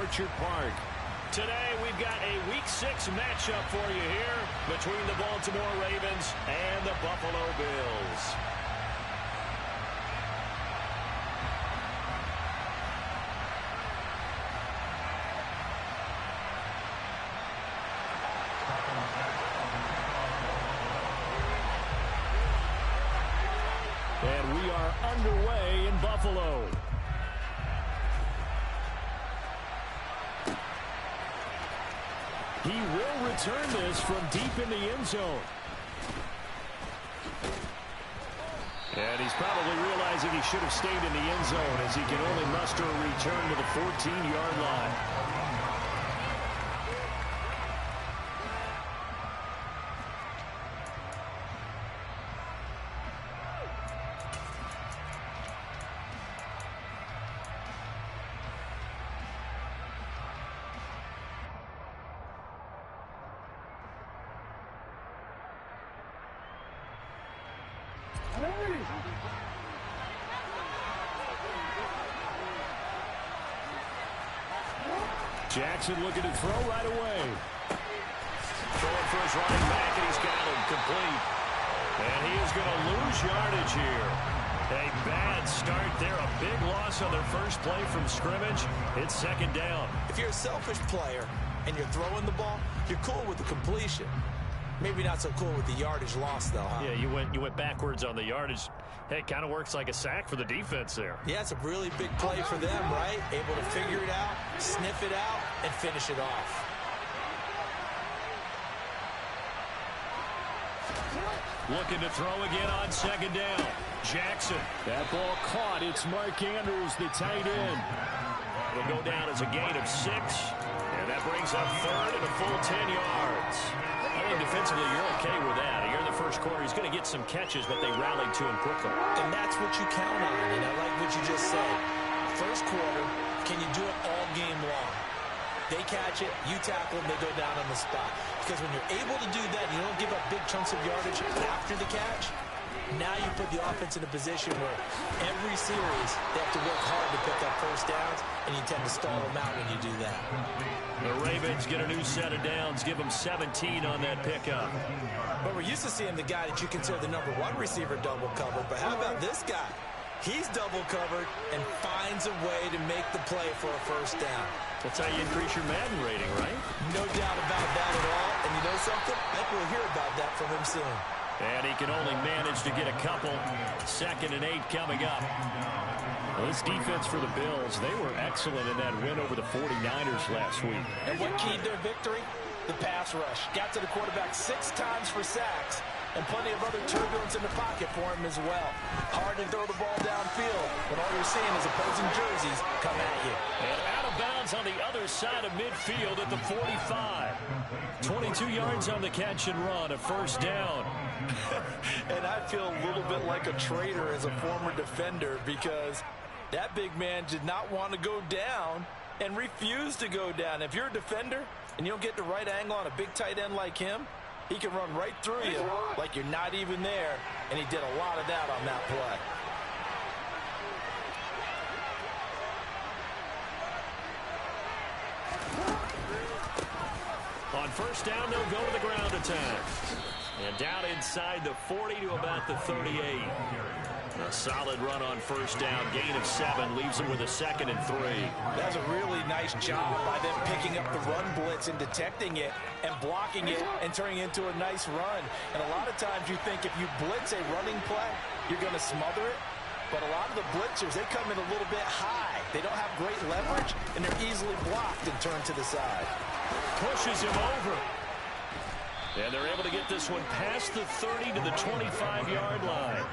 Orchard Park. Today we've got a Week 6 matchup for you here between the Baltimore Ravens and the Buffalo Bills. And we are underway in Buffalo. He will return this from deep in the end zone. And he's probably realizing he should have stayed in the end zone as he can only muster a return to the 14-yard line. Jackson looking to throw right away. Throwing for his running back, and he's got him complete. And he is going to lose yardage here. A bad start there. A big loss on their first play from scrimmage. It's second down. If you're a selfish player and you're throwing the ball, you're cool with the completion. Maybe not so cool with the yardage loss, though, huh? Yeah, you went backwards on the yardage. Hey, it kind of works like a sack for the defense there. Yeah, it's a really big play for them, right? Able to figure it out, sniff it out, and finish it off. Looking to throw again on second down. Jackson. That ball caught. It's Mark Andrews, the tight end. It'll go down as a gain of 6. And that brings up third and a full 10 yards. I think defensively you're okay with that. Here in the first quarter, he's going to get some catches, but they rallied to him quickly. And that's what you count on, and I like what you just said. First quarter, can you do it all game long? They catch it, you tackle them, they go down on the spot. Because when you're able to do that, you don't give up big chunks of yardage after the catch. Now you put the offense in a position where every series they have to work hard to pick up first downs, and you tend to stall them out when you do that. The Ravens get a new set of downs, give them 17 on that pickup. But we're used to seeing the guy that you consider the #1 receiver double covered. But how about this guy? He's double covered and finds a way to make the play for a first down. That's how you increase your Madden rating, right? No doubt about that at all. And you know something? I think we'll hear about that from him soon. And he can only manage to get a couple. 2nd and 8 coming up. Well, this defense for the Bills, they were excellent in that win over the 49ers last week. And what keyed their victory? The pass rush. Got to the quarterback 6 times for sacks. And plenty of other turbulence in the pocket for him as well. Hard to throw the ball downfield when all you're seeing is opposing jerseys come at you. And out of bounds on the other side of midfield at the 45. 22 yards on the catch and run, a first down. And I feel a little bit like a traitor as a former defender because that big man did not want to go down and refused to go down. If you're a defender and you don't get the right angle on a big tight end like him, he can run right through you like you're not even there, and he did a lot of that on that play. On first down, they'll go to the ground attack. And down inside the 40 to about the 38. A solid run on first down. Gain of 7 leaves them with a 2nd and 3. That's a really nice job by them picking up the run blitz and detecting it and blocking it and turning it into a nice run. And a lot of times you think if you blitz a running play, you're going to smother it. But a lot of the blitzers, they come in a little bit high. They don't have great leverage, and they're easily blocked and turned to the side. Pushes him over. And they're able to get this one past the 30 to the 25-yard line.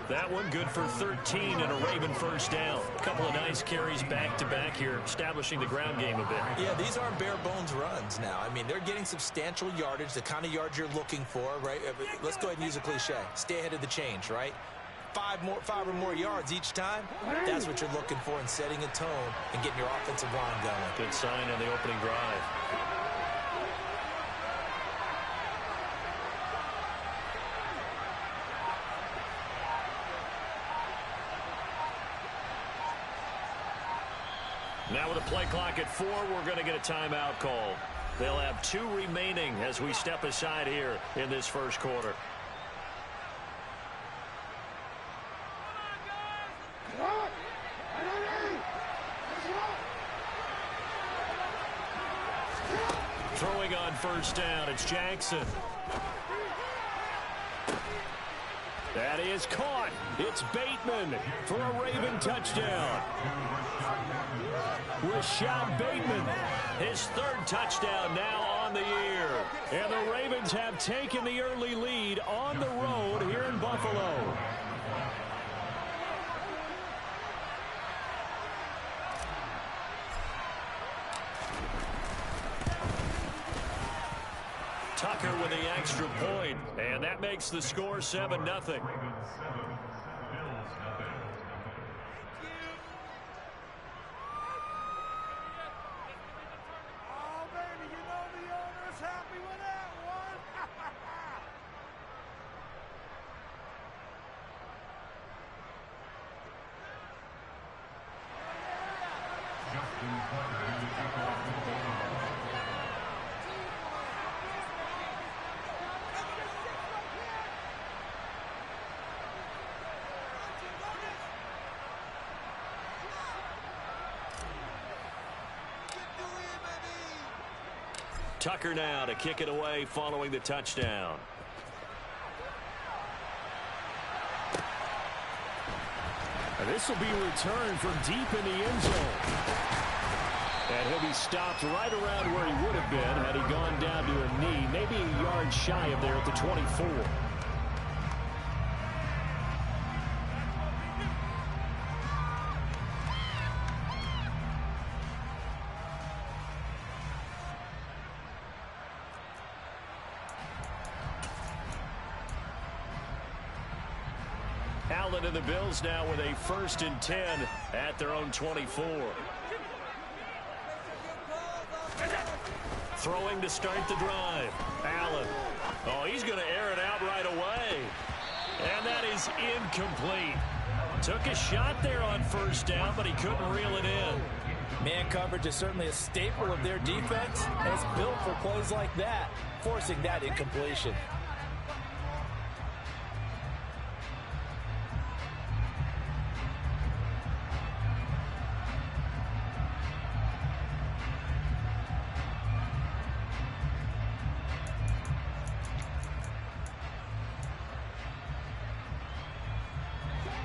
That one good for 13 and a Raven first down. A couple of nice carries back-to-back here, establishing the ground game a bit. Yeah, these aren't bare-bones runs now. I mean, they're getting substantial yardage, the kind of yards you're looking for, right? Let's go ahead and use a cliche. Stay ahead of the change, right? 5 or more yards each time. That's what you're looking for in setting a tone and getting your offensive line going. Good sign on the opening drive. Now with a play clock at 4, we're going to get a timeout call. They'll have 2 remaining as we step aside here in this first quarter. Throwing on first down, it's Jackson. That is caught. It's Bateman for a Raven touchdown. Rashad Bateman, his 3rd touchdown now on the year. And the Ravens have taken the early lead on the road here in Buffalo. Tucker with the extra point, and that makes the score 7-0. Tucker now to kick it away following the touchdown. And this will be returned from deep in the end zone. And he'll be stopped right around where he would have been had he gone down to a knee, maybe a yard shy of there at the 24. Allen and the Bills now with a 1st and 10 at their own 24. Throwing to start the drive. Allen. Oh, he's going to air it out right away. And that is incomplete. Took a shot there on first down, but he couldn't reel it in. Man coverage is certainly a staple of their defense, and it's built for plays like that, forcing that incompletion.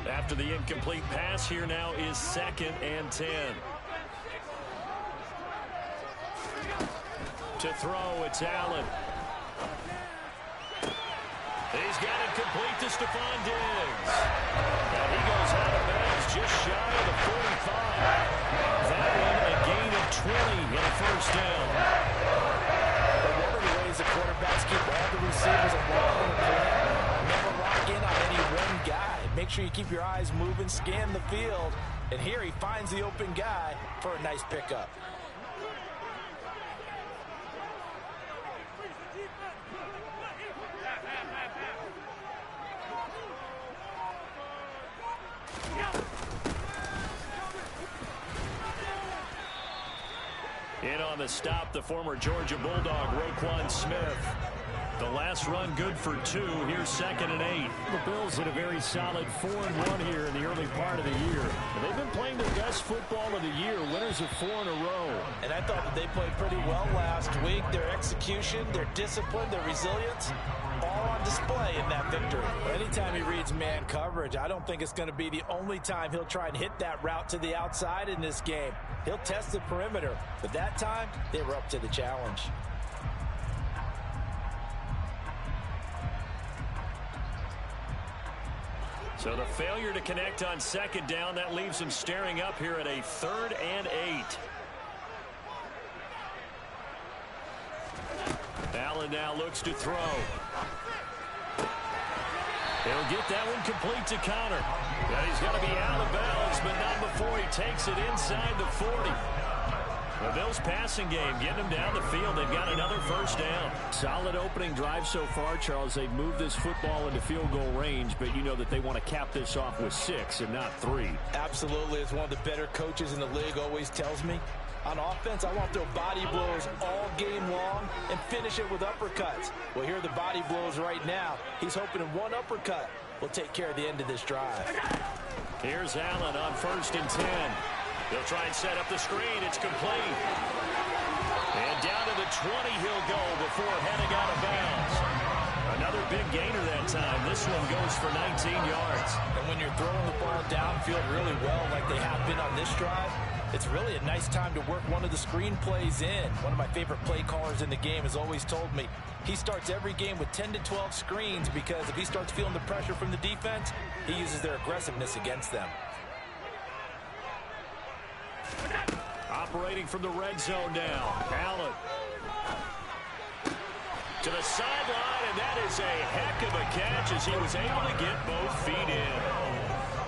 After the incomplete pass, here now is 2nd and 10. To throw, it's Allen. He's got it complete to Stephon Diggs. And he goes out of bounds just shy of the 45. That one a gain of 20 and a first down. One of the ways the quarterbacks keep all the receivers involved in the play, never lock in on any one guy. Make sure you keep your eyes moving, scan the field. And here he finds the open guy for a nice pickup. In on the stop, the former Georgia Bulldog, Roquan Smith. The last run good for 2. Here's 2nd and 8. The Bills had a very solid 4-1 here in the early part of the year. And they've been playing their best football of the year, winners of 4 in a row. And I thought that they played pretty well last week. Their execution, their discipline, their resilience, all on display in that victory. Anytime he reads man coverage, I don't think it's going to be the only time he'll try and hit that route to the outside in this game. He'll test the perimeter, but that time they were up to the challenge. So the failure to connect on 2nd down, that leaves him staring up here at a 3rd and 8. Allen now looks to throw. He'll get that one complete to Connor. And he's going to be out of bounds, but not before he takes it inside the 40. The Bills passing game, getting them down the field. They've got another first down. Solid opening drive so far, Charles. They've moved this football into field goal range, but you know that they want to cap this off with 6 and not 3. Absolutely. As one of the better coaches in the league always tells me, on offense, I want to throw body blows all game long and finish it with uppercuts. Well, here are the body blows right now. He's hoping in one uppercut will take care of the end of this drive. Here's Allen on 1st and 10. They'll try and set up the screen. It's complete. And down to the 20 he'll go before heading out of bounds. Another big gainer that time. This one goes for 19 yards. And when you're throwing the ball downfield really well like they have been on this drive, it's really a nice time to work one of the screen plays in. One of my favorite play callers in the game has always told me he starts every game with 10 to 12 screens because if he starts feeling the pressure from the defense, he uses their aggressiveness against them. Operating from the red zone now. Allen. To the sideline, and that is a heck of a catch as he was able to get both feet in.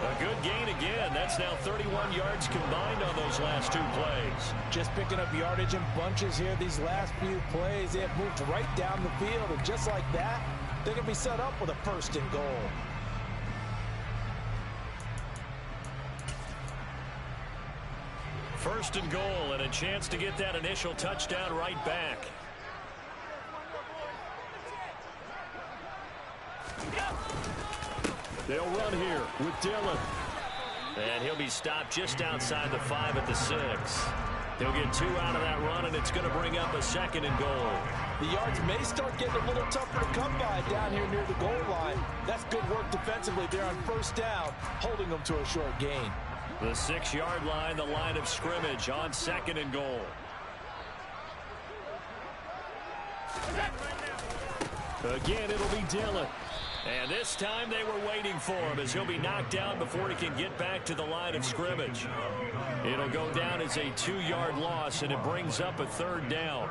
A good gain again. That's now 31 yards combined on those last 2 plays. Just picking up yardage in bunches here these last few plays. They have moved right down the field, and just like that, they're going to be set up with a 1st and goal. First and goal, and a chance to get that initial touchdown right back. They'll run here with Dillon. And he'll be stopped just outside the 5 at the 6. He'll get 2 out of that run, and it's going to bring up a 2nd and goal. The yards may start getting a little tougher to come by down here near the goal line. That's good work defensively there on 1st down, holding them to a short gain. The 6-yard line, the line of scrimmage on 2nd and goal. Again, it'll be Dillon. And this time they were waiting for him as he'll be knocked down before he can get back to the line of scrimmage. It'll go down as a 2-yard loss, and it brings up a 3rd down.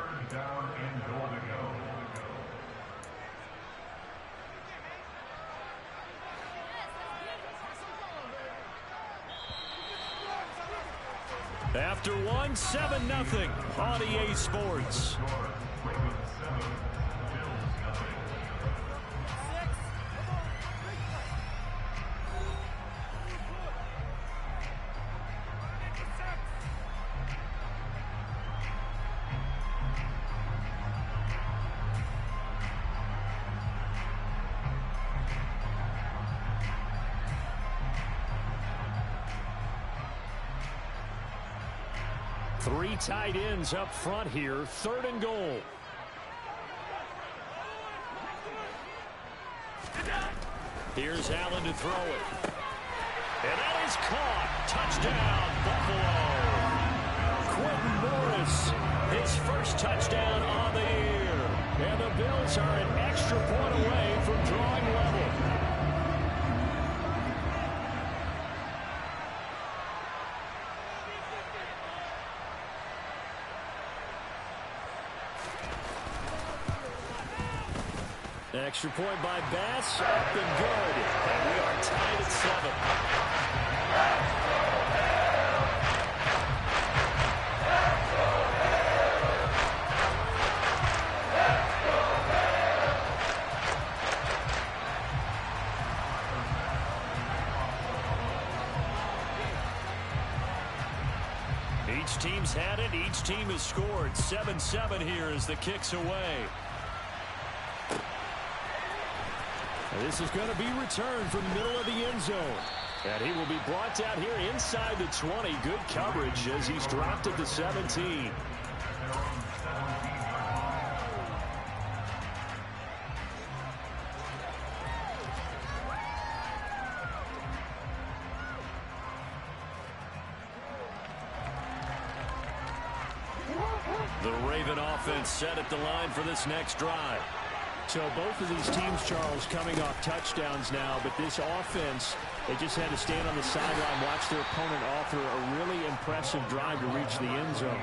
After 1, 7-0 on EA Sports. Three tight ends up front here. 3rd and goal. Here's Allen to throw it. And that is caught. Touchdown, Buffalo. Quentin Morris, his first touchdown on the year. And the Bills are an extra point away from drawing level. Extra point by Bass, up and good. And we are tied at 7. Each team's had it. Each team has scored. 7-7 here as the kick's away. This is going to be returned from the middle of the end zone. And he will be brought down here inside the 20. Good coverage as he's dropped at the 17. The Raven offense set at the line for this next drive. So both of these teams, Charles, coming off touchdowns now, but this offense, they just had to stand on the sideline, watch their opponent offer a really impressive drive to reach the end zone.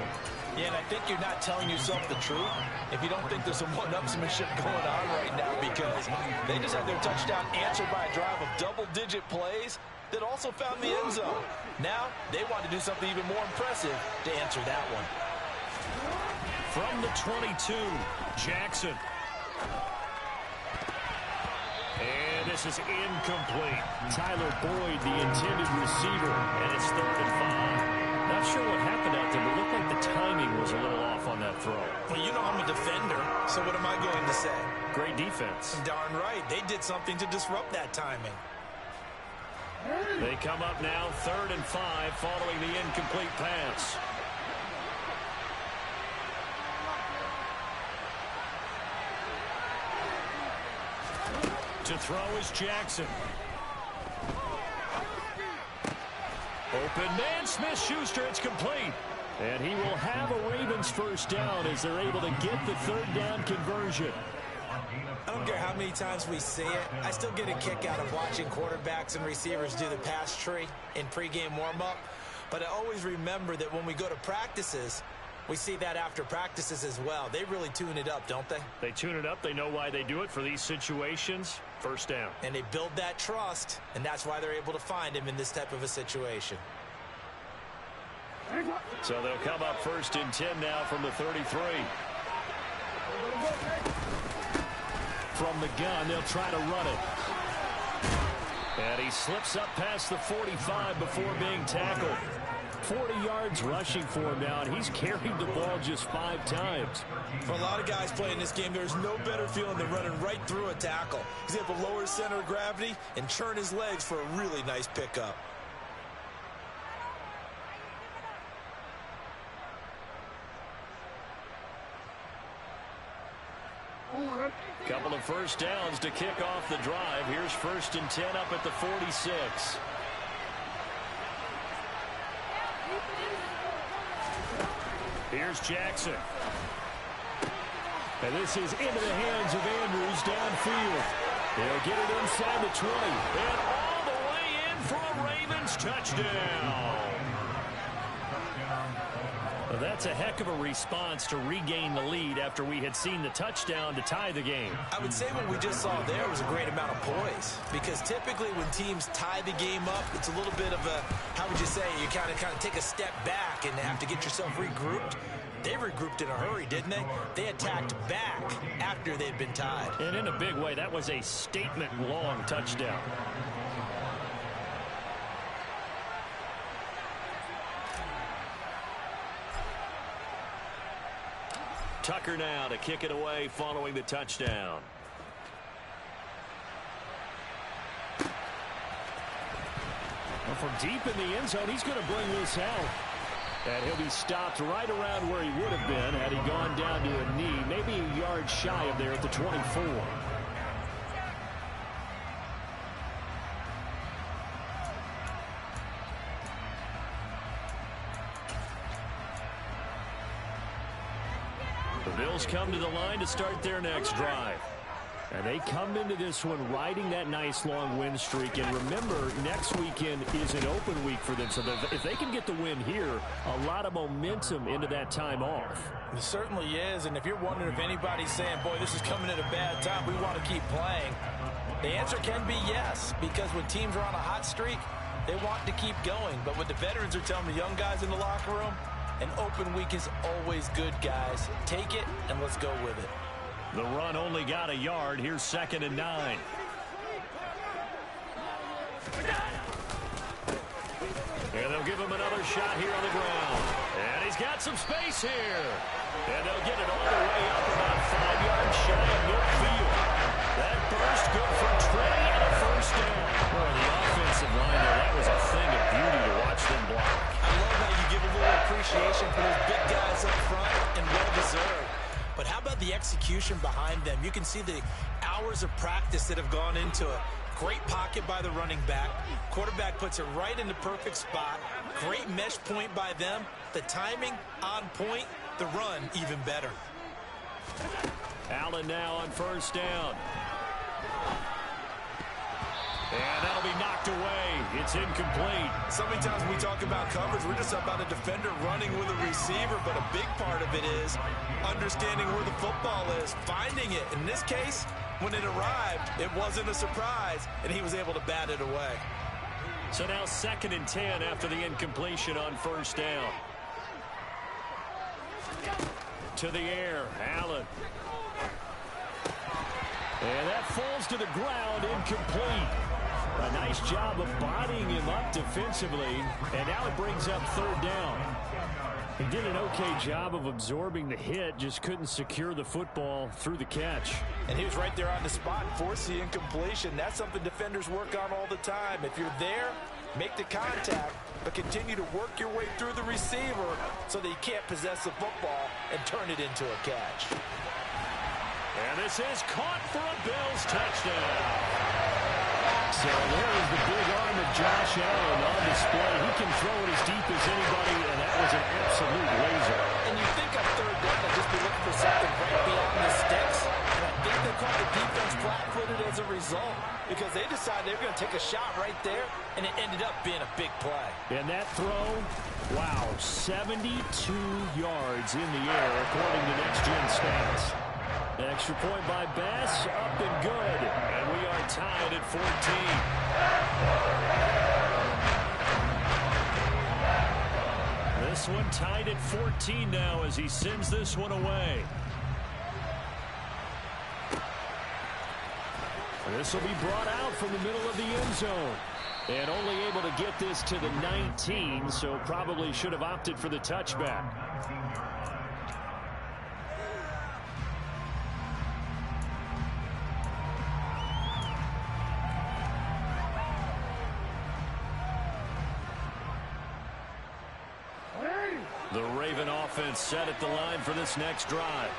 Yeah, and I think you're not telling yourself the truth if you don't think there's some one-upsmanship going on right now, because they just had their touchdown answered by a drive of double-digit plays that also found the end zone. Now, they want to do something even more impressive to answer that one. From the 22, Jackson. And this is incomplete. Tyler Boyd, the intended receiver, and it's 3rd and 5. Not sure what happened out there, but it looked like the timing was a little off on that throw. Well, you know I'm a defender, so what am I going to say? Great defense. Darn right. They did something to disrupt that timing. They come up now 3rd and 5 following the incomplete pass. To throw is Jackson. Open man, Smith-Schuster, it's complete. And he will have a Ravens first down as they're able to get the 3rd down conversion. I don't care how many times we see it. I still get a kick out of watching quarterbacks and receivers do the pass tree in pregame warm-up. But I always remember that when we go to practices, we see that after practices as well. They really tune it up, don't they? They tune it up. They know why they do it for these situations. First down. And they build that trust, and that's why they're able to find him in this type of a situation. So they'll come up 1st and 10 now from the 33. From the gun, they'll try to run it. And he slips up past the 45 before being tackled. 40 yards rushing for him now, and he's carried the ball just 5 times. For a lot of guys playing this game, there's no better feeling than running right through a tackle. He's able to lower his center of gravity and churn his legs for a really nice pickup. Couple of first downs to kick off the drive. Here's 1st and 10 up at the 46. Here's Jackson. And this is into the hands of Andrews downfield. They'll get it inside the 20. And all the way in for a Ravens touchdown. Well, that's a heck of a response to regain the lead after we had seen the touchdown to tie the game. I would say what we just saw there was a great amount of poise, because typically when teams tie the game up, it's a little bit of a, how would you say, you kind of take a step back and have to get yourself regrouped. They regrouped in a hurry, didn't they? They attacked back after they'd been tied. And in a big way, that was a statement-long touchdown. Tucker now to kick it away following the touchdown. Well, from deep in the end zone, he's going to bring this out. And he'll be stopped right around where he would have been had he gone down to a knee, maybe a yard shy of there at the 24. The Bills come to the line to start their next drive. And they come into this one riding that nice long win streak. And remember, next weekend is an open week for them. So if they can get the win here, a lot of momentum into that time off. It certainly is. And if you're wondering if anybody's saying, boy, this is coming at a bad time, we want to keep playing, the answer can be yes. Because when teams are on a hot streak, they want to keep going. But what the veterans are telling the young guys in the locker room, an open week is always good, guys. Take it, and let's go with it. The run only got a yard. Here's 2nd and 9. And they'll give him another shot here on the ground. And he's got some space here. And they'll get it all the way up about 5 yards shy of midfield. That burst good for Trey and a first down. Boy, the offensive line there, that was a thing of beauty to watch them block. I love how you give a little appreciation for those big guys up front, and well-deserved. But how about the execution behind them? You can see the hours of practice that have gone into it. Great pocket by the running back. Quarterback puts it right in the perfect spot. Great mesh point by them. The timing on point. The run even better. Allen now on first down. And that'll be knocked away. It's incomplete. So many times when we talk about coverage, we're just about a defender running with a receiver, but a big part of it is understanding where the football is, finding it. In this case, when it arrived, it wasn't a surprise, and he was able to bat it away. So now 2nd and 10 after the incompletion on first down. to the air. Allen. And that falls to the ground, incomplete. A nice job of bodying him up defensively, and now it brings up third down. He did an okay job of absorbing the hit, just couldn't secure the football through the catch. And he was right there on the spot and forced the incompletion. That's something defenders work on all the time. If you're there, make the contact, but continue to work your way through the receiver so that you can't possess the football and turn it into a catch. And this is caught for a Bills touchdown. So there is the big arm of Josh Allen on display. He can throw it as deep as anybody, and that was an absolute laser. And you think on third down, they'll just be looking for something right beyond the sticks. And I think they caught the defense flat-footed as a result because they decided they were going to take a shot right there, and it ended up being a big play. And that throw, wow, 72 yards in the air, according to Next Gen Stats. An extra point by Bass, up and good. And we are tied at 14. This one tied at 14 now as he sends this one away. This will be brought out from the middle of the end zone. And only able to get this to the 19, so probably should have opted for the touchback. The Raven offense set at the line for this next drive.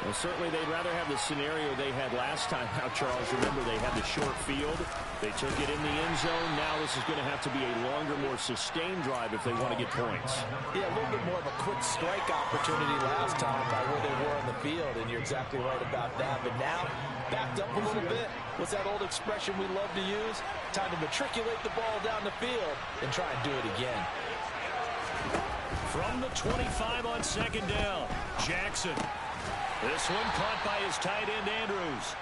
Well, certainly they'd rather have the scenario they had last time. Now, Charles, remember they had the short field. They took it in the end zone. Now this is going to have to be a longer, more sustained drive if they want to get points. Yeah, a little bit more of a quick strike opportunity last time by where they were on the field, and you're exactly right about that. But now, backed up a little bit. What's that old expression we love to use? Time to matriculate the ball down the field and try and do it again. From the 25 on second down, Jackson. This one caught by his tight end, Andrews.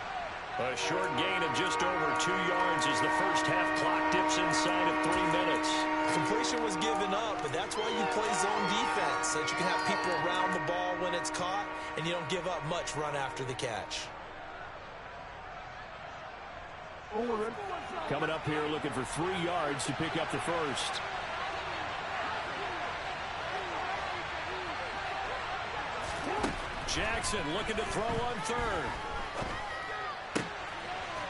A short gain of just over 2 yards as the first half clock dips inside of 3 minutes. Completion was given up, but that's why you play zone defense, so that you can have people around the ball when it's caught, and you don't give up much run after the catch. Coming up here looking for 3 yards to pick up the first. Jackson looking to throw on third.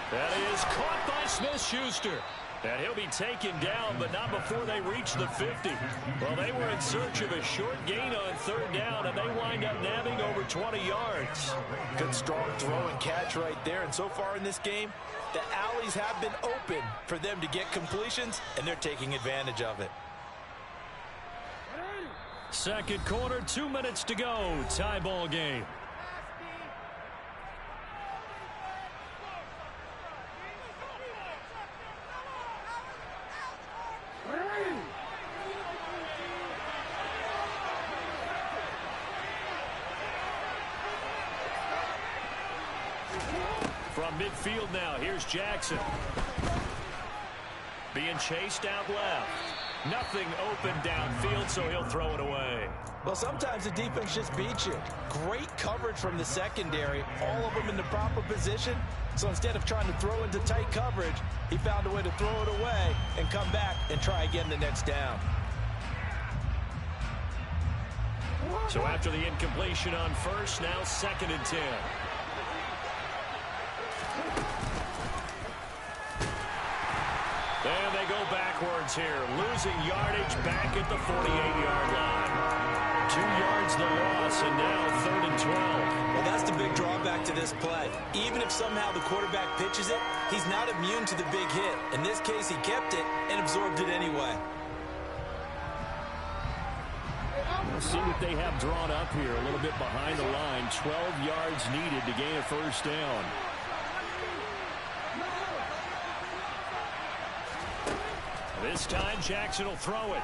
That is caught by Smith-Schuster. And he'll be taken down, but not before they reach the 50. Well, they were in search of a short gain on third down, and they wind up nabbing over 20 yards. Good strong throw and catch right there. And so far in this game, the alleys have been open for them to get completions, and they're taking advantage of it. Second quarter, 2 minutes to go. Tie ball game. From midfield now, here's Jackson. Being chased out left. Nothing open downfield, so he'll throw it away. Well, sometimes the defense just beats you. Great coverage from the secondary, all of them in the proper position. So instead of trying to throw into tight coverage, he found a way to throw it away and come back and try again the next down. So after the incompletion on first, now 2nd and 10. And they go backwards here, losing yardage back at the 48-yard line. 2 yards the loss, and now 3rd and 12. Well, that's the big drawback to this play. Even if somehow the quarterback pitches it, he's not immune to the big hit. In this case, he kept it and absorbed it anyway. We'll see what they have drawn up here, a little bit behind the line. 12 yards needed to gain a first down. This time, Jackson will throw it.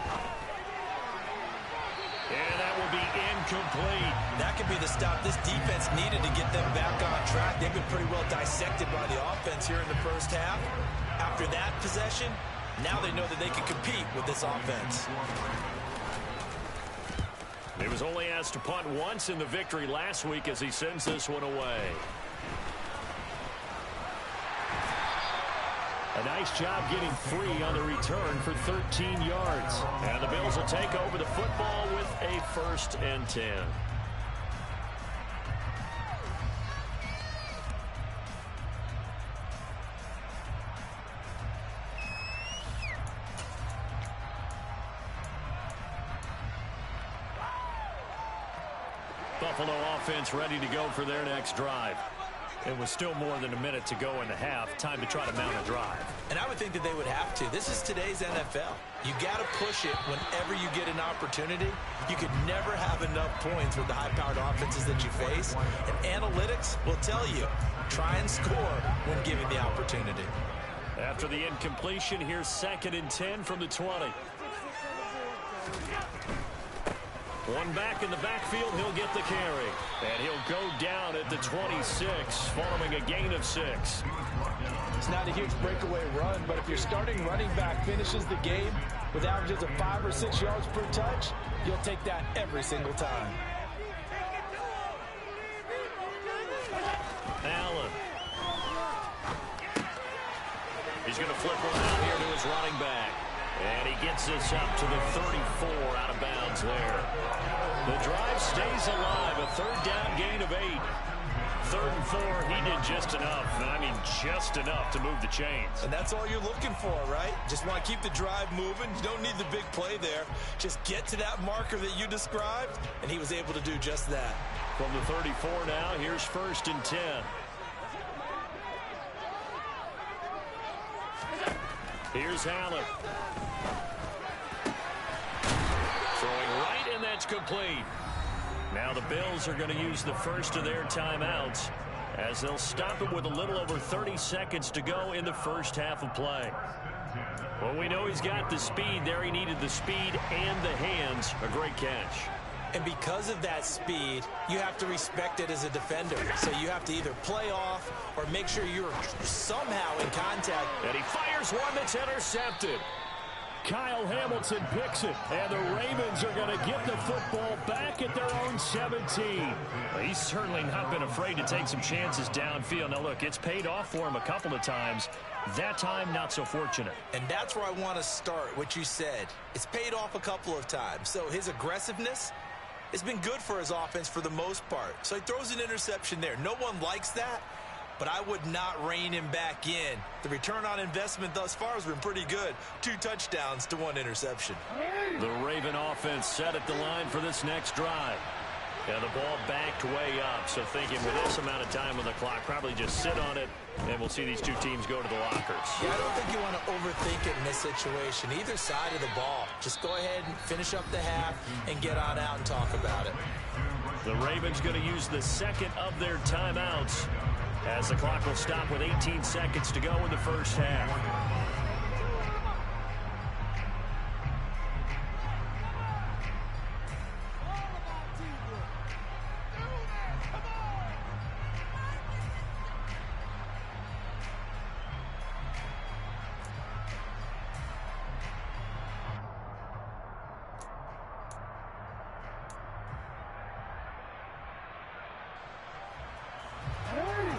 And that will be incomplete. That could be the stop this defense needed to get them back on track. They've been pretty well dissected by the offense here in the first half. After that possession, now they know that they can compete with this offense. He was only asked to punt once in the victory last week as he sends this one away. A nice job getting free on the return for 13 yards. And the Bills will take over the football with a 1st and 10. Buffalo offense ready to go for their next drive. It was still more than a minute to go in the half. Time to try to mount a drive. And I would think that they would have to. This is today's NFL. You got to push it whenever you get an opportunity. You could never have enough points with the high-powered offenses that you face. And analytics will tell you, try and score when given the opportunity. After the incompletion, here's 2nd and 10 from the 20. One back in the backfield, he'll get the carry. And he'll go down at the 26, following a gain of 6. It's not a huge breakaway run, but if your starting running back finishes the game with averages of 5 or 6 yards per touch, you'll take that every single time. Allen. He's going to flip one out here to his running back. And he gets this up to the 34 out of bounds there. The drive stays alive. A 3rd down gain of 8. 3rd and 4, he did just enough. And I mean just enough to move the chains. And that's all you're looking for, right? Just want to keep the drive moving. You don't need the big play there. Just get to that marker that you described, and he was able to do just that. From the 34 now, here's 1st and 10. Here's Allen. Throwing right, and that's complete. Now the Bills are going to use the first of their timeouts as they'll stop it with a little over 30 seconds to go in the first half of play. Well, we know he's got the speed there. He needed the speed and the hands. A great catch. And because of that speed, you have to respect it as a defender. So you have to either play off or make sure you're somehow in contact. And he fires one that's intercepted. Kyle Hamilton picks it, and the Ravens are going to get the football back at their own 17. Well, he's certainly not been afraid to take some chances downfield. Now, look, it's paid off for him a couple of times. That time, not so fortunate. And that's where I want to start, what you said. It's paid off a couple of times. So his aggressiveness has been good for his offense for the most part. So he throws an interception there. No one likes that, but I would not rein him back in. The return on investment thus far has been pretty good. 2 touchdowns to 1 interception. The Raven offense set at the line for this next drive. And the ball backed way up. So thinking with this amount of time on the clock, probably just sit on it, and we'll see these two teams go to the lockers. Yeah, I don't think you want to overthink it in this situation. Either side of the ball. Just go ahead and finish up the half and get on out and talk about it. The Ravens going to use the second of their timeouts as the clock will stop with 18 seconds to go in the first half.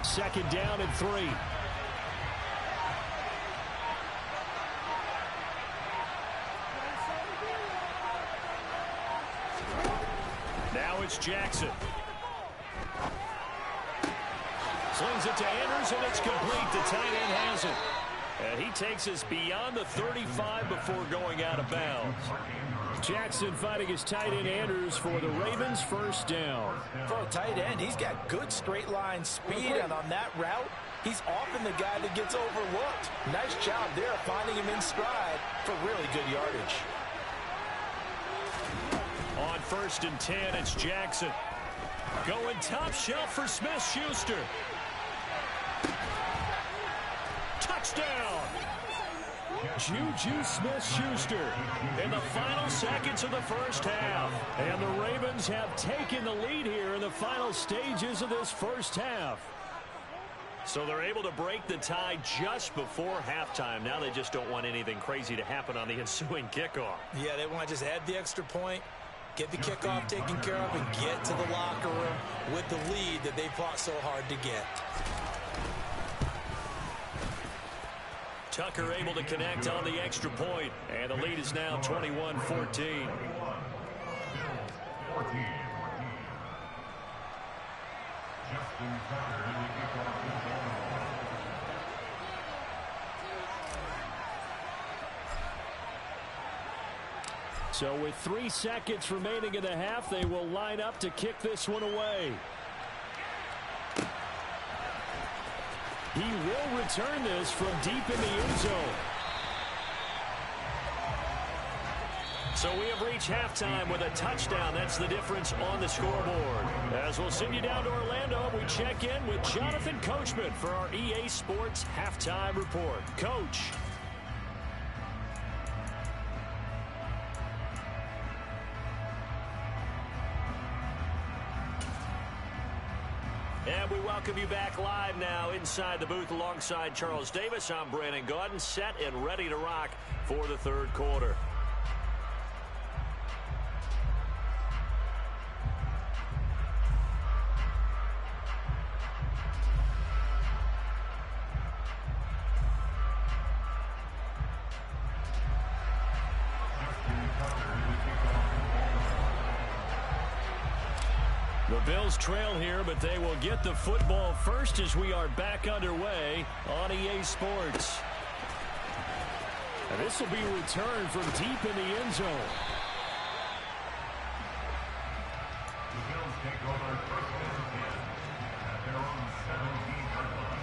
Second down and 3. Now it's Jackson. Slings it to Andrews, and it's complete. The tight end has it. And he takes us beyond the 35 before going out of bounds. Jackson fighting his tight end Andrews for the Ravens' first down. For a tight end, he's got good straight line speed, and on that route, he's often the guy that gets overlooked. Nice job there finding him in stride for really good yardage. On 1st and 10, it's Jackson. Going top shelf for Smith-Schuster. Touchdown! Juju Smith-Schuster in the final seconds of the first half. And the Ravens have taken the lead here in the final stages of this first half. So they're able to break the tie just before halftime. Now they just don't want anything crazy to happen on the ensuing kickoff. Yeah, they want to just add the extra point, Get the kickoff taken care of and get to the locker room with the lead that they fought so hard to get. Tucker able to connect on the extra point, and the lead is now 21-14. So with 3 seconds remaining in the half, they will line up to kick this one away. He will return this from deep in the end zone. So we have reached halftime with a touchdown. That's the difference on the scoreboard. As we'll send you down to Orlando, we check in with Jonathan Coachman for our EA Sports Halftime Report. Coach. And we welcome you back live now inside the booth alongside Charles Davis. I'm Brandon Gaudin, set and ready to rock for the third quarter. The Bills trail here, but they will get the football first as we are back underway on EA Sports. And this will be returned from deep in the end zone. The Bills take over first and 10 at their own 17-yard line.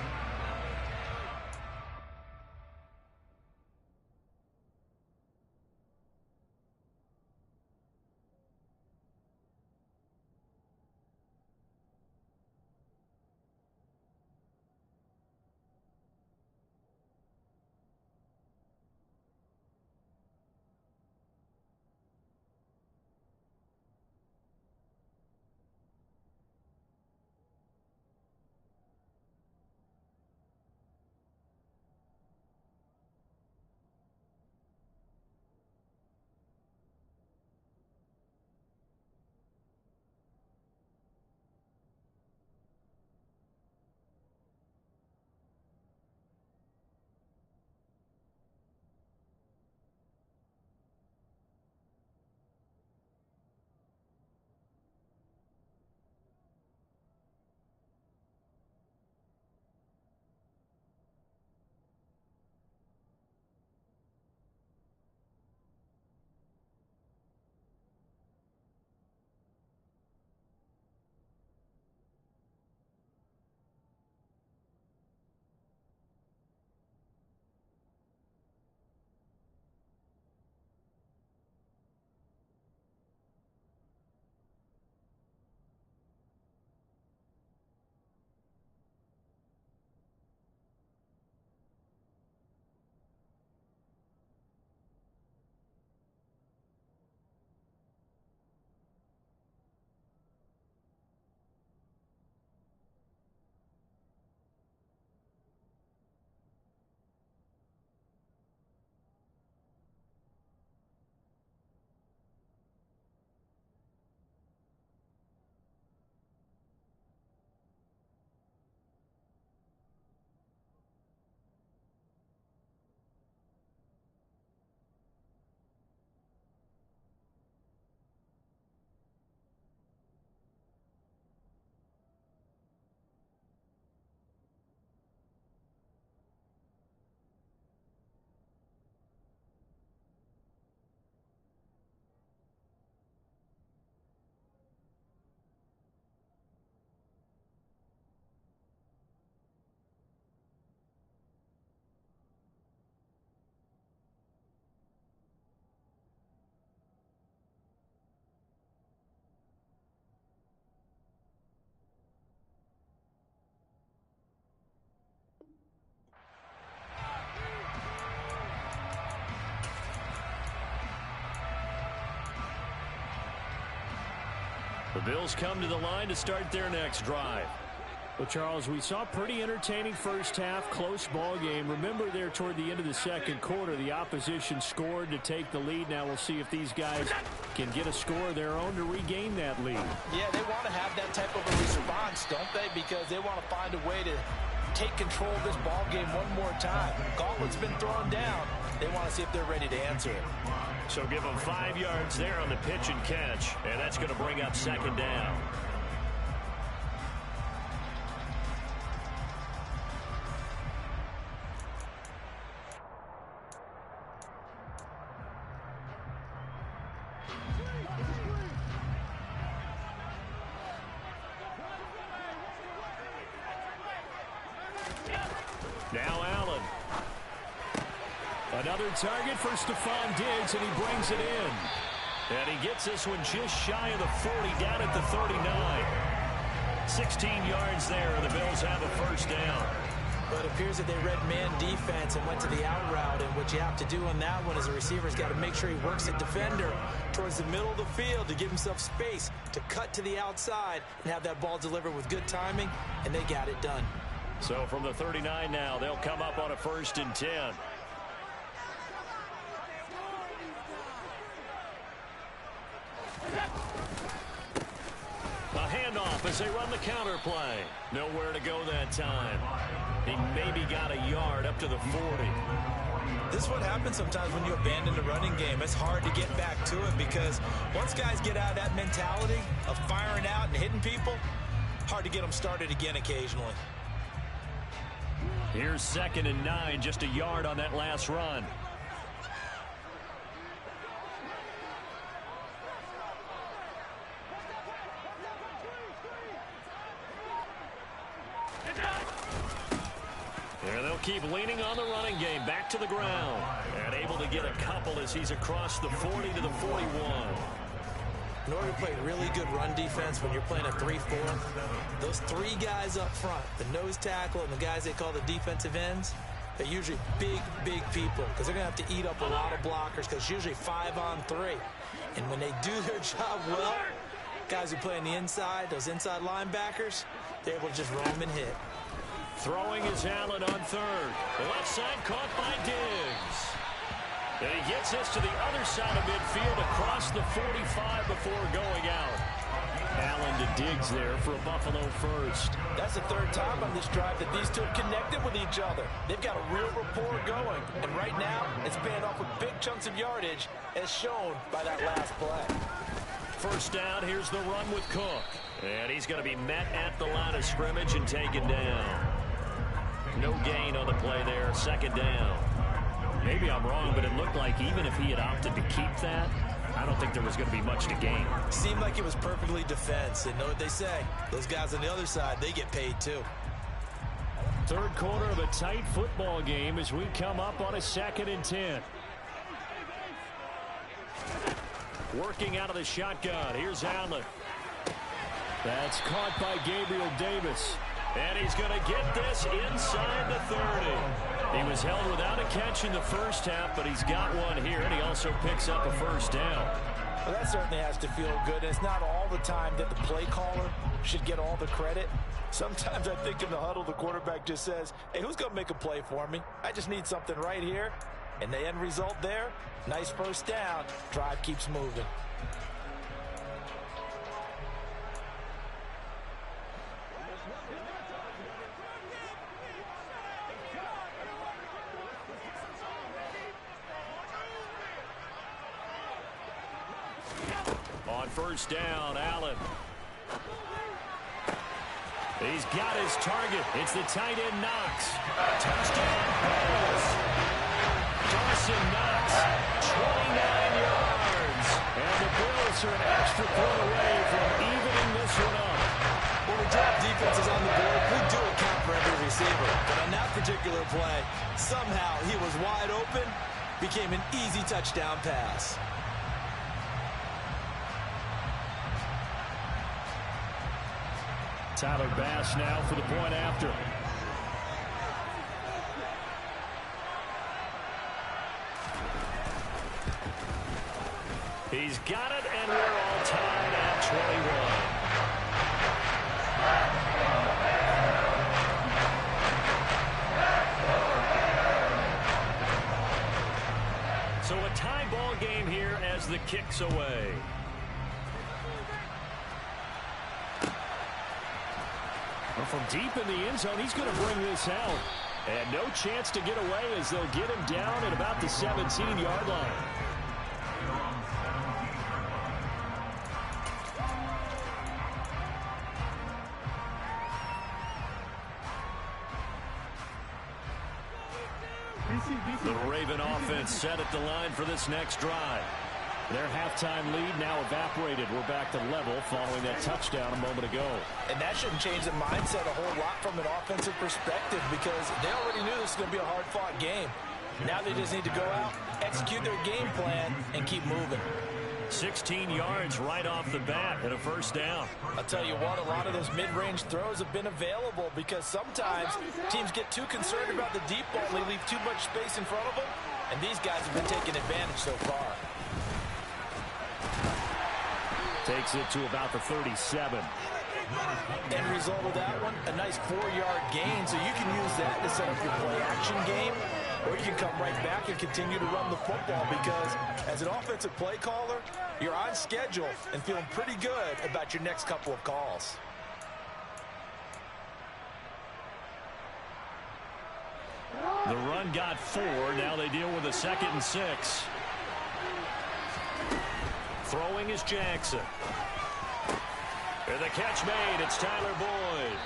The Bills come to the line to start their next drive. Well, Charles, we saw a pretty entertaining first half, close ball game. Remember there toward the end of the second quarter, the opposition scored to take the lead. Now we'll see if these guys can get a score of their own to regain that lead. Yeah, they want to have that type of a response, don't they? Because they want to find a way to take control of this ball game one more time. Gauntlet's been thrown down. They want to see if they're ready to answer it. So give them 5 yards there on the pitch and catch, and that's going to bring up second down. Now Allen. Another target for Stephon Diggs, and he brings it in. And he gets this one just shy of the 40, down at the 39. 16 yards there, and the Bills have a first down. But it appears that they read man defense and went to the out route, and what you have to do on that one is the receiver's got to make sure he works the defender towards the middle of the field to give himself space to cut to the outside and have that ball delivered with good timing, and they got it done. So from the 39 now, they'll come up on a 1st and 10. A handoff as they run the counter play. Nowhere to go that time. He maybe got a yard up to the 40. This is what happens sometimes when you abandon the running game. It's hard to get back to it because once guys get out of that mentality of firing out and hitting people, hard to get them started again occasionally. Here's 2nd and 9, just a yard on that last run. And they'll keep leaning on the running game, back to the ground. And able to get a couple as he's across the 40 to the 41. In order to play really good run defense when you're playing a 3-4, those 3 guys up front, the nose tackle and the guys they call the defensive ends, they're usually big, big people because they're going to have to eat up a lot of blockers because it's usually 5-on-3. And when they do their job well, guys who play on the inside, those inside linebackers, they're able to just roam and hit. Throwing is Allen on 3rd. The left side caught by Diggs. And he gets this to the other side of midfield across the 45 before going out. Allen to Diggs there for a Buffalo first. That's the 3rd time on this drive that these two have connected with each other. They've got a real rapport going. And right now, it's paying off with big chunks of yardage as shown by that last play. First down, here's the run with Cook. And he's going to be met at the line of scrimmage and taken down. No gain on the play there, 2nd down. Maybe I'm wrong, but it looked like even if he had opted to keep that, I don't think there was going to be much to gain. Seemed like it was perfectly defense. And know what they say, those guys on the other side, they get paid too. 3rd quarter of a tight football game as we come up on a 2nd and 10. Working out of the shotgun. Here's Allen. That's caught by Gabriel Davis. And he's going to get this inside the 30. He was held without a catch in the first half, but he's got one here, and he also picks up a first down. Well, that certainly has to feel good. And it's not all the time that the play caller should get all the credit. Sometimes I think in the huddle, the quarterback just says, hey, who's going to make a play for me? I just need something right here. And the end result there, nice first down. Drive keeps moving. On first down, Allen. He's got his target. It's the tight end Knox. Touchdown, Bills. Dawson Knox, 29 yards. And the Bills are an extra point away from evening this one up. When we drop defenses on the board, we do account for every receiver. But on that particular play, somehow he was wide open, became an easy touchdown pass. Tyler Bass now for the point after. He's got it, and we're all tied at 21. kicks away. Well, from deep in the end zone, he's going to bring this out. And no chance to get away as they'll get him down at about the 17-yard line. The Raven offense set at the line for this next drive. Their halftime lead now evaporated. We're back to level following that touchdown a moment ago. And that shouldn't change the mindset a whole lot from an offensive perspective because they already knew this was going to be a hard-fought game. Now they just need to go out, execute their game plan, and keep moving. 16 yards right off the bat and a first down. I'll tell you what, a lot of those mid-range throws have been available because sometimes teams get too concerned about the deep ball and they leave too much space in front of them, and these guys have been taking advantage so far. Takes it to about the 37. End result of that one, a nice 4-yard gain, so you can use that to set up your play-action game, or you can come right back and continue to run the football because as an offensive play caller, you're on schedule and feeling pretty good about your next couple of calls. The run got 4. Now they deal with a 2nd and 6. Throwing is Jackson. And the catch made. It's Tyler Boyd.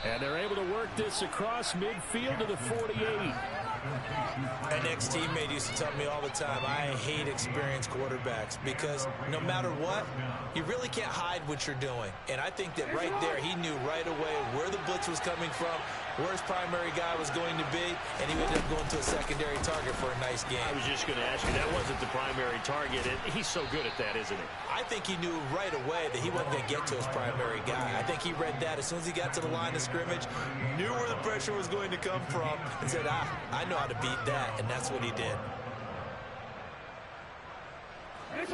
And they're able to work this across midfield to the 48. An ex-teammate used to tell me all the time, I hate experienced quarterbacks because no matter what, you really can't hide what you're doing. And I think that right there, he knew right away where the blitz was coming from, where his primary guy was going to be, and he ended up going to a secondary target for a nice game. I was just going to ask you, that wasn't the primary target, and he's so good at that, isn't he? I think he knew right away that he wasn't going to get to his primary guy. I think he read that as soon as he got to the line of scrimmage, knew where the pressure was going to come from, and said, I know how to beat that, and that's what he did.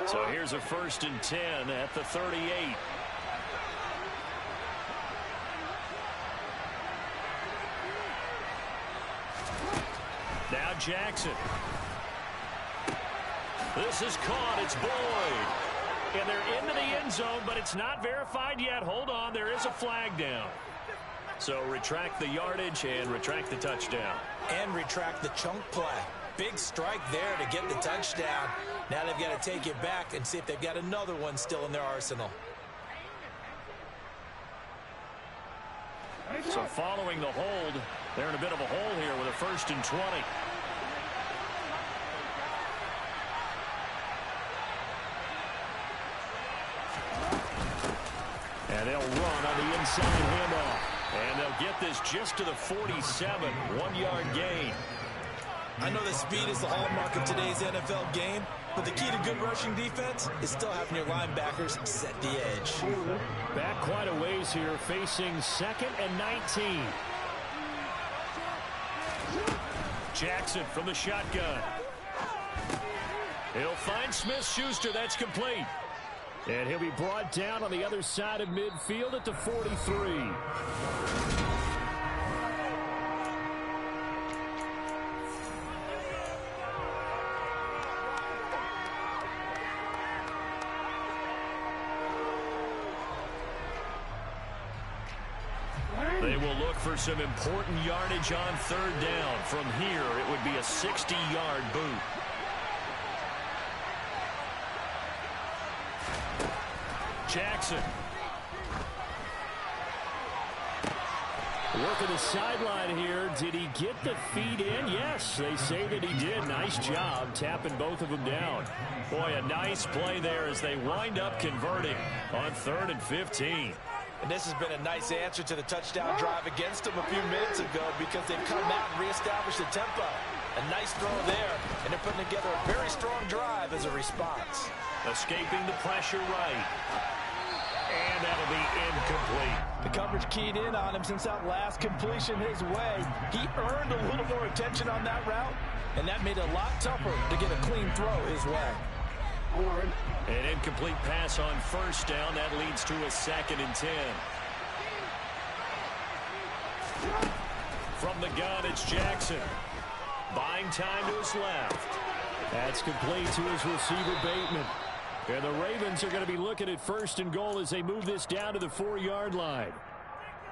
So here's a 1st and 10 at the 38. Now Jackson. This is caught. It's Boyd. And they're into the end zone, but it's not verified yet. Hold on. There is a flag down. So retract the yardage and retract the touchdown. And retract the chunk play. Big strike there to get the touchdown. Now they've got to take it back and see if they've got another one still in their arsenal. So following the hold, they're in a bit of a hole here with a 1st and 20. And they'll run on the inside handoff. And they'll get this just to the 47, 1-yard gain. I know that speed is the hallmark of today's NFL game, but the key to good rushing defense is still having your linebackers set the edge. Back quite a ways here, facing 2nd and 19. Jackson from the shotgun. He'll find Smith-Schuster. That's complete. And he'll be brought down on the other side of midfield at the 43. They will look for some important yardage on 3rd down. From here, it would be a 60-yard boot. Jackson. Working the sideline here. Did he get the feet in? Yes, they say that he did. Nice job tapping both of them down. Boy, a nice play there as they wind up converting on 3rd and 15. And this has been a nice answer to the touchdown drive against them a few minutes ago because they've come out and reestablished the tempo. A nice throw there, and they're putting together a very strong drive as a response. Escaping the pressure right. And that'll be incomplete. The coverage keyed in on him since that last completion his way. He earned a little more attention on that route, and that made it a lot tougher to get a clean throw his way. An incomplete pass on 1st down. That leads to a 2nd and 10. From the gun, it's Jackson. Buying time to his left. That's complete to his receiver, Bateman. And the Ravens are going to be looking at 1st and goal as they move this down to the 4-yard line.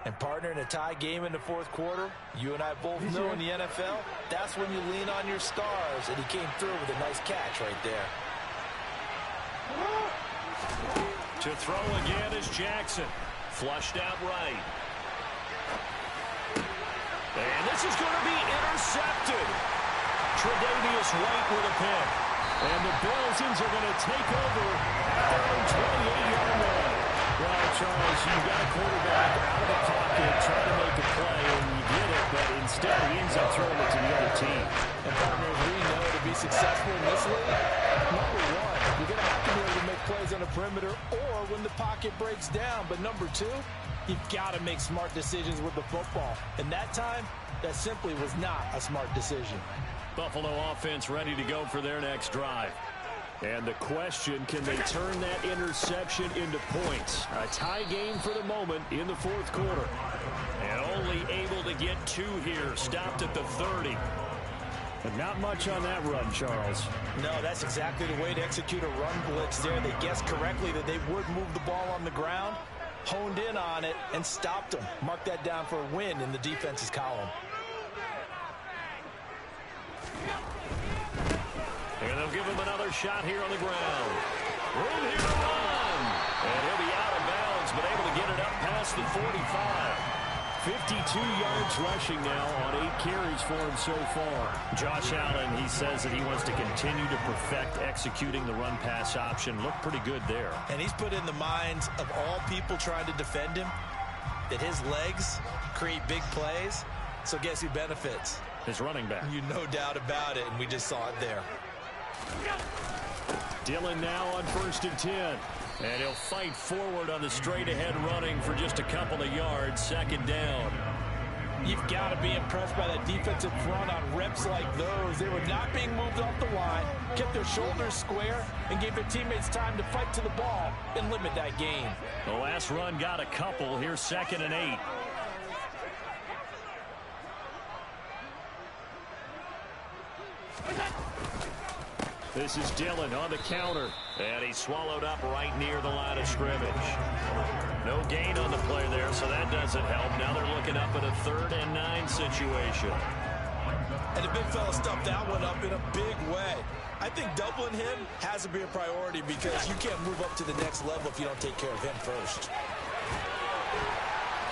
And partner, in a tie game in the 4th quarter, you and I both know in the NFL, that's when you lean on your stars. And he came through with a nice catch right there. To throw again is Jackson. Flushed out right. And this is going to be intercepted. Tre'Davious White with a pick. And the Bills are going to take over at their own 28-yard line. Well, Charles, you've got a quarterback out of the pocket trying to make a play, and you get it, but instead he ends up throwing it to the other team. And partners, we know to be successful in this league, number one, you're going to have to be able to make plays on the perimeter or when the pocket breaks down. But number two, you've got to make smart decisions with the football. And that time, that simply was not a smart decision. Buffalo offense ready to go for their next drive. And the question, can they turn that interception into points? A tie game for the moment in the 4th quarter. And only able to get 2 here. Stopped at the 30. But not much on that run, Charles. No, that's exactly the way to execute a run blitz there. They guessed correctly that they would move the ball on the ground, honed in on it, and stopped them. Mark that down for a win in the defense's column. And they'll give him another shot here on the ground. Room here to run. And he'll be out of bounds, but able to get it up past the 45. 52 yards rushing now on 8 carries for him so far. Josh Allen, he says that he wants to continue to perfect executing the run-pass option. Looked pretty good there. And he's put in the minds of all people trying to defend him that his legs create big plays. So guess who benefits? His running back. You no doubt about it, and we just saw it there. Dillon now on 1st and 10. And he'll fight forward on the straight-ahead running for just a couple of yards. 2nd down. You've got to be impressed by that defensive front on reps like those. They were not being moved off the line, kept their shoulders square, and gave their teammates time to fight to the ball and limit that gain. The last run got a couple. Here's 2nd and 8. This is Dillon on the counter. And he's swallowed up right near the line of scrimmage. No gain on the play there, so that doesn't help. Now they're looking up at a 3rd and 9 situation. And the big fella stuffed that one up in a big way. I think doubling him has to be a priority because you can't move up to the next level if you don't take care of him first.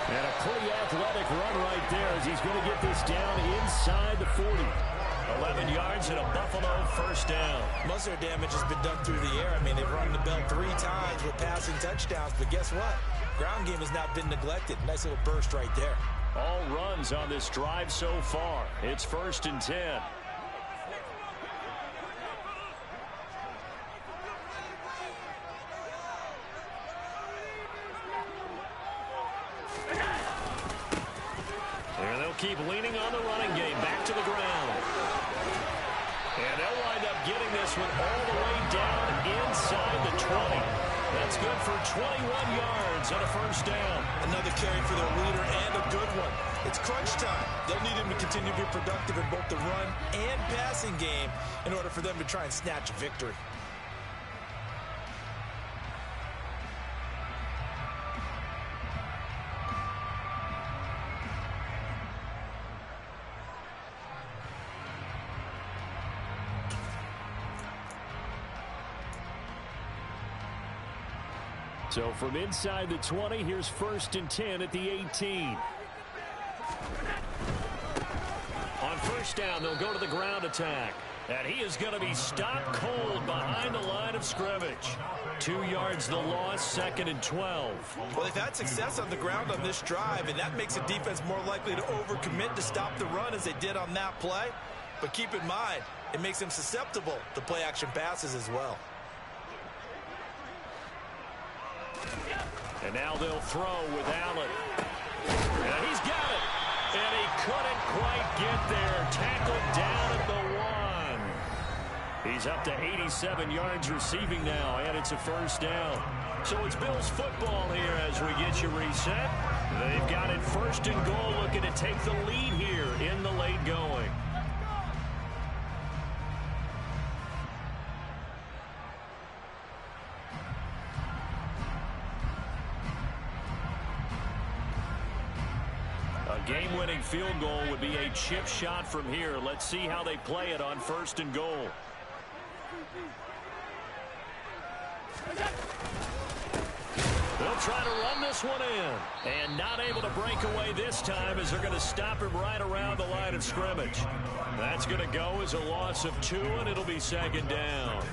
And a pretty athletic run right there as he's going to get this down inside the 40. 11 yards and a Buffalo 1st down. Most of their damage has been done through the air. I mean, they've rung the bell 3 times with passing touchdowns, but guess what? Ground game has not been neglected. Nice little burst right there. All runs on this drive so far. It's 1st and 10. And they'll keep leaning on the running game. Back to the ground. And they'll wind up getting this one all the way down inside the 20. That's good for 21 yards and a 1st down. Another carry for their leader and a good one. It's crunch time. They'll need him to continue to be productive in both the run and passing game in order for them to try and snatch a victory. So from inside the 20, here's 1st and 10 at the 18. On 1st down, they'll go to the ground attack. And he is going to be stopped cold behind the line of scrimmage. 2 yards the loss, 2nd and 12. Well, they've had success on the ground on this drive, and that makes a defense more likely to overcommit to stop the run as they did on that play. But keep in mind, it makes them susceptible to play-action passes as well. And now they'll throw with Allen. And he's got it. And he couldn't quite get there. Tackled down at the 1. He's up to 87 yards receiving now, and it's a 1st down. So it's Bills football here as we get you reset. They've got it 1st and goal, looking to take the lead here in the late going. Game-winning field goal would be a chip shot from here. Let's see how they play it on 1st and goal. They'll try to run this one in. And not able to break away this time as they're going to stop him right around the line of scrimmage. That's going to go as a loss of 2, and it'll be 2nd down.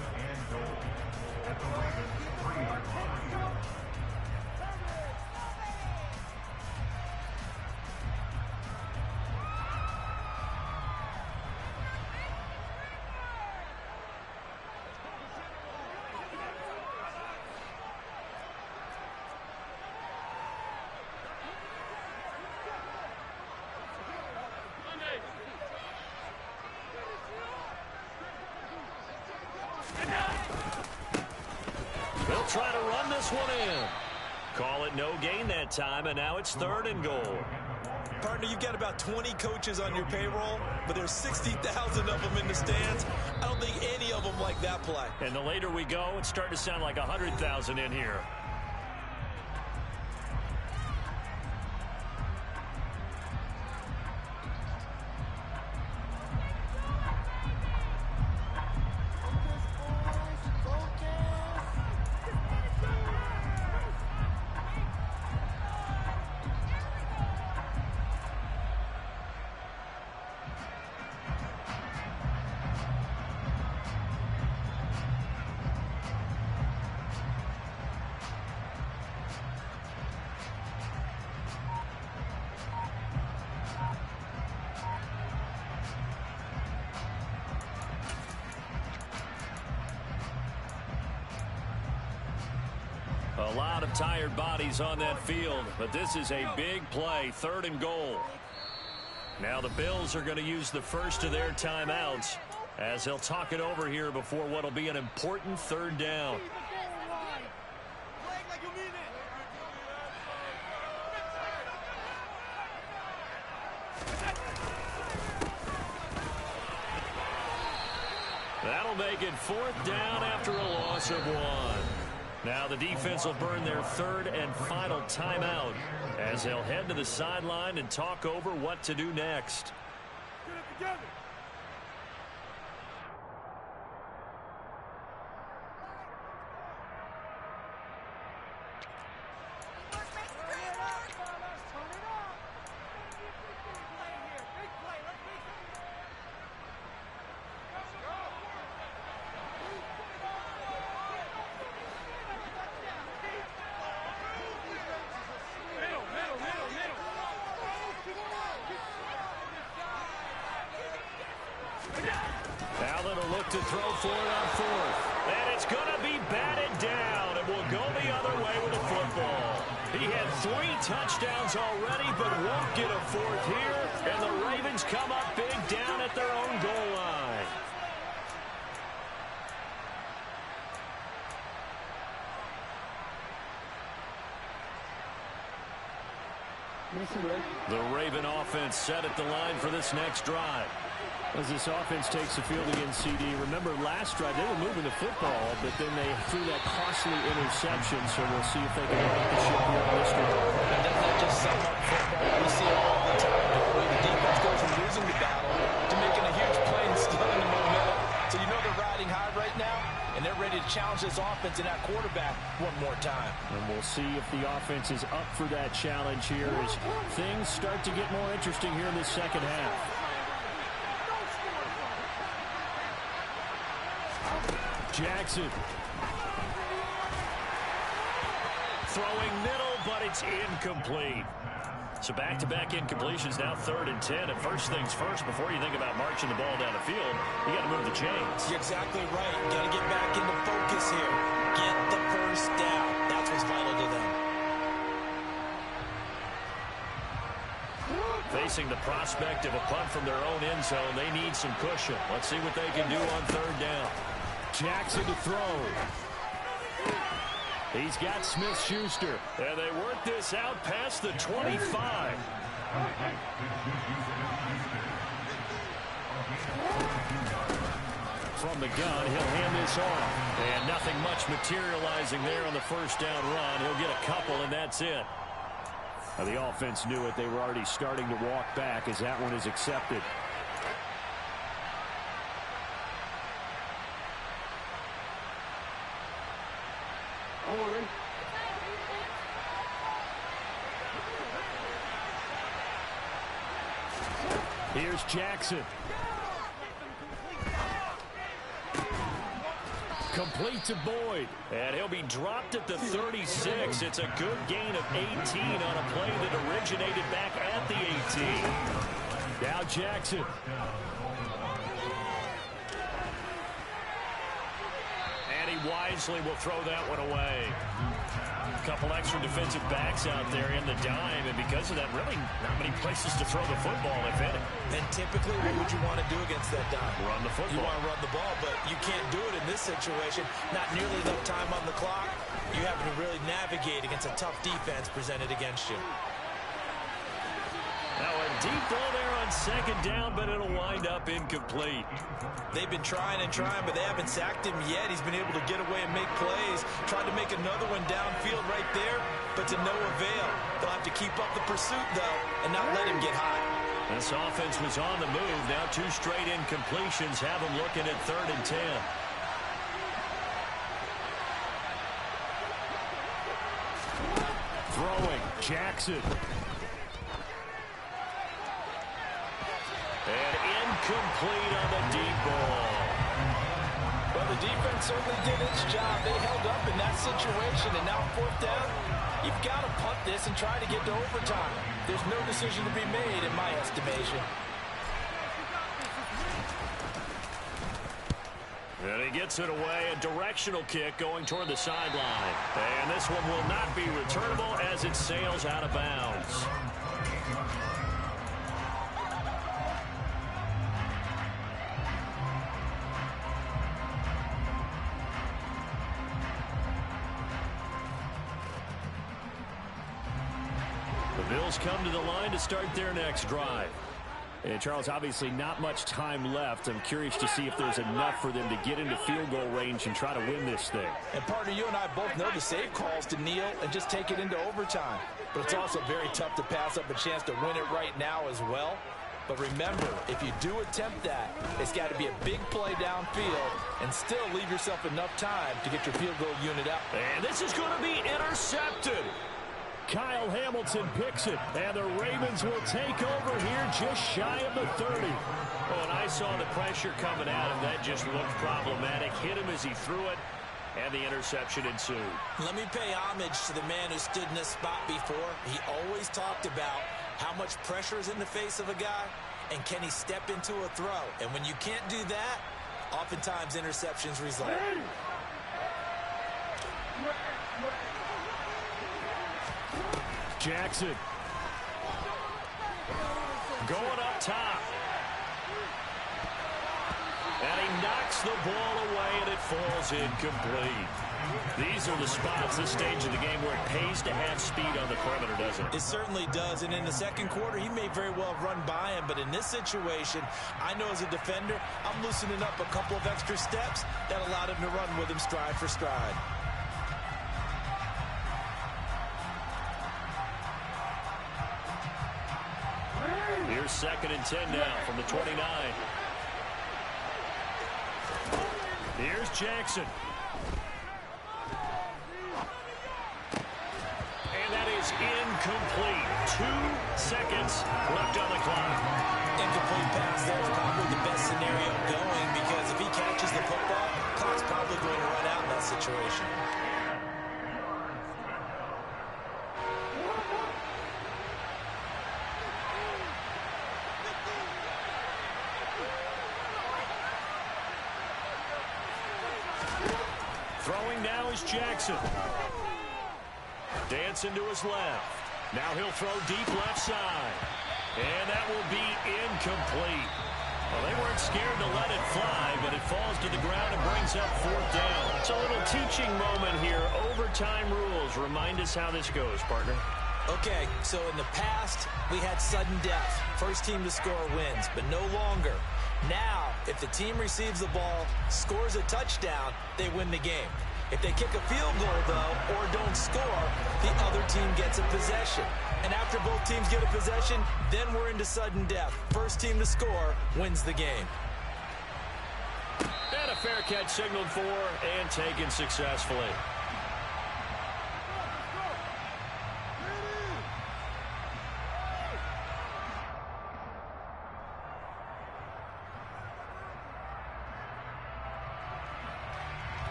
They'll try to run this one in. Call it no gain that time, and now it's 3rd and goal. Partner, you've got about 20 coaches on your payroll, but there's 60,000 of them in the stands. I don't think any of them like that play. And the later we go, it's starting to sound like 100,000 in here. A lot of tired bodies on that field, but this is a big play, 3rd and goal. Now the Bills are going to use the first of their timeouts as they'll talk it over here before what will be an important 3rd down. That'll make it 4th down after a loss of 1. Now the defense will burn their 3rd and final timeout as they'll head to the sideline and talk over what to do next. Get it together. Allen will look to throw for it on 4th. And it's going to be batted down, and will go the other way with the football. He had 3 touchdowns already, but won't get a 4th here. And the Ravens come up big down at their own goal line. The Raven offense set at the line for this next drive. As this offense takes the field against CD, remember last drive they were moving the football, but then they threw that costly interception, so we'll see if they can right the ship here on this drive. And doesn't that just sum up football? We see it all the time. The way the defense goes from losing the battle to making a huge play and stealing the momentum. So you know they're riding high right now, and they're ready to challenge this offense and that quarterback one more time. And we'll see if the offense is up for that challenge here as things start to get more interesting here in the second half. Jackson. Throwing middle, but it's incomplete. So back-to-back incompletions, now 3rd and 10. And first things first, before you think about marching the ball down the field, you got to move the chains. You're exactly right. You got to get back into focus here. Get the first down. That's what's vital to them. Facing the prospect of a punt from their own end zone, they need some cushion. Let's see what they can do on 3rd down. Jackson to throw. He's got Smith-Schuster. And they work this out past the 25. From the gun, he'll hand this off. And nothing much materializing there on the first down run. He'll get a couple, and that's it. Now, the offense knew it. They were already starting to walk back as that one is accepted. Here's Jackson. Complete to Boyd. And he'll be dropped at the 36. It's a good gain of 18 on a play that originated back at the 18. Now Jackson. And he wisely will throw that one away. A couple extra defensive backs out there in the dime, and because of that, really not many places to throw the football, if any. And typically, what would you want to do against that dime? Run the football. You want to run the ball, but you can't do it in this situation. Not nearly enough time on the clock. You have to really navigate against a tough defense presented against you. Now a deep ball there on second down, but it'll wind up incomplete. They've been trying and trying, but they haven't sacked him yet. He's been able to get away and make plays. Tried to make another one downfield right there, but to no avail. They'll have to keep up the pursuit, though, and not let him get hot. This offense was on the move. Now 2 straight incompletions have them looking at 3rd and 10. Throwing. Jackson. And incomplete on the deep ball. Well, the defense certainly did its job. They held up in that situation, and now 4th down, you've got to punt this and try to get to overtime. There's no decision to be made in my estimation. And he gets it away, a directional kick going toward the sideline. And this one will not be returnable as it sails out of bounds. The Bills come to the line to start their next drive. And Charles, obviously not much time left. I'm curious to see if there's enough for them to get into field goal range and try to win this thing. And partner, you and I both know the safe calls to kneel and just take it into overtime. But it's also very tough to pass up a chance to win it right now as well. But remember, if you do attempt that, it's got to be a big play downfield and still leave yourself enough time to get your field goal unit out. And this is going to be intercepted. Kyle Hamilton picks it, and the Ravens will take over here just shy of the 30. Oh, and I saw the pressure coming at him. That just looked problematic. Hit him as he threw it, and the interception ensued. Let me pay homage to the man who stood in this spot before. He always talked about how much pressure is in the face of a guy, and can he step into a throw. And when you can't do that, oftentimes interceptions result. Jackson. Going up top. And he knocks the ball away, and it falls incomplete. These are the spots, this stage of the game, where it pays to have speed on the perimeter, doesn't it? It certainly does, and in the second quarter, he may very well have run by him, but in this situation, I know as a defender, I'm loosening up a couple of extra steps that allowed him to run with him stride for stride. Here's 2nd and 10 now from the 29. Here's Jackson. And that is incomplete. 2 seconds left on the clock. Incomplete pass there is probably the best scenario going, because if he catches the football, clock's probably going to run out in that situation. Throwing now is Jackson. Dancing to his left. Now he'll throw deep left side. And that will be incomplete. Well, they weren't scared to let it fly, but it falls to the ground and brings up 4th down. It's a little teaching moment here. Overtime rules. Remind us how this goes, partner. Okay, so in the past, we had sudden death. First team to score wins, but no longer. Now, if the team receives the ball, scores a touchdown, they win the game. If they kick a field goal, though, or don't score, the other team gets a possession. And after both teams get a possession, then we're into sudden death. First team to score wins the game. And a fair catch signaled for and taken successfully.